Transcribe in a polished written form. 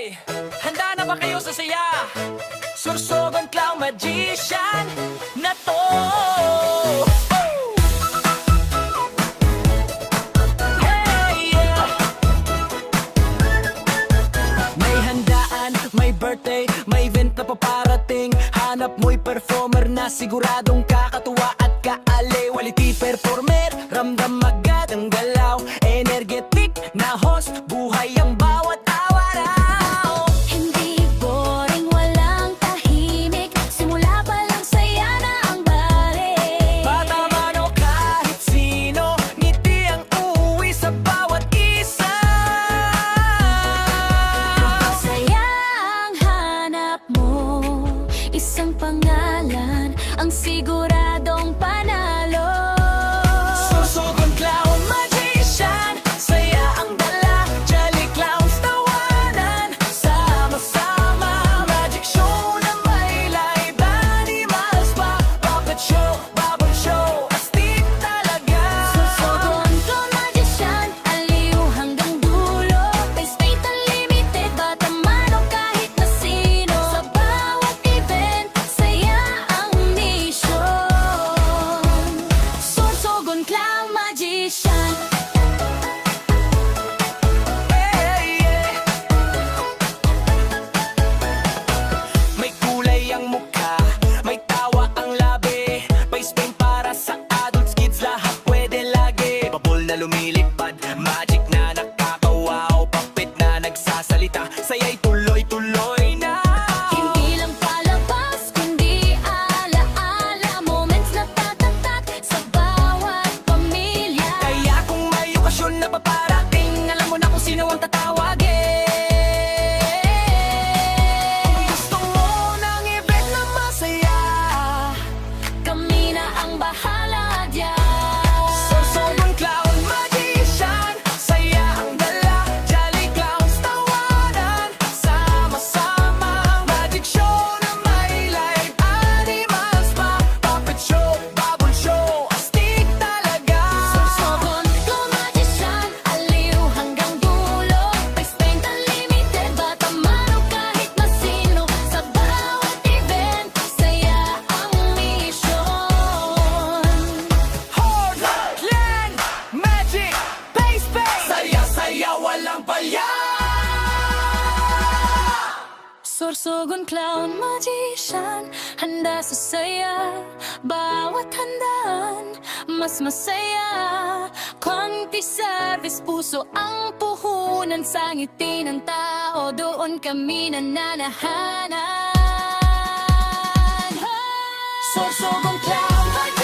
Hey! Handa na ba kayo sa saya? Sursogon Clown Magician na to! Hey! Yeah! May handaan, may birthday, may event na paparating. Hanap mo'y performer na siguradong kakatuwa at kaaliwaliti. Performer, ramdam agad ang galaw. Energetic na host, buhay ang bawat araw. Hindi boring, walang tahimik. Simula pa lang saya na ang bare. Bata man o kahit sino, ngiti ang uuwi sa bawat isa. Saya ang hanap mo, isang pangalan ang siguradong panalo. Sursogon Clown Magician, saya ang dala. Jolly Clowns tawanan, sama-sama. Magic show na may live animals pa. Puppet show, bubble show, astig talaga. Sursogon Clown Magician, aliw hanggang dulo. Face paint unlimited, bata man o kahit na sino. Sa bawat event, saya ang mission. Sursogon Clown Magician. Hey, yeah. May kulay ang mukha, may tawa ang labi. Face paint para sa adults, kids, lahat pwede lagi. Bubble na lumilipad, magic na nakakawaw. Puppet na nagsasalita, saya'y tuloy-tuloy na. Hindi lang palabas, kundi alaala. Moments na tatatak sa bawat pamilya. Kaya kung may okasyon na paparating, alam mo na kung sino ang tatawagin. Kung gusto mo ng event na masaya, Kami na ang bahala dyan. Sursogon Clown Magician, saya ang dala. Jolly Clowns tawanan, sama-sama. Magic show na may live animals pa. Puppet show, bubble show, astig talaga. Sursogon Clown Magician, aliw hanggang dulo. Face paint unlimited, bata man o kahit na sino. Sa bawat event, saya ang mission. Horde, Clan, Magic, Face Paint, saya-saya walang palya. Sursogon Clown Magician, handa sa saya. Bawat handaan, mas masaya. Quality service, puso ang puhunan. Sa ngiti ng tao, doon kami nananahanan. Sursogon Clown Magician.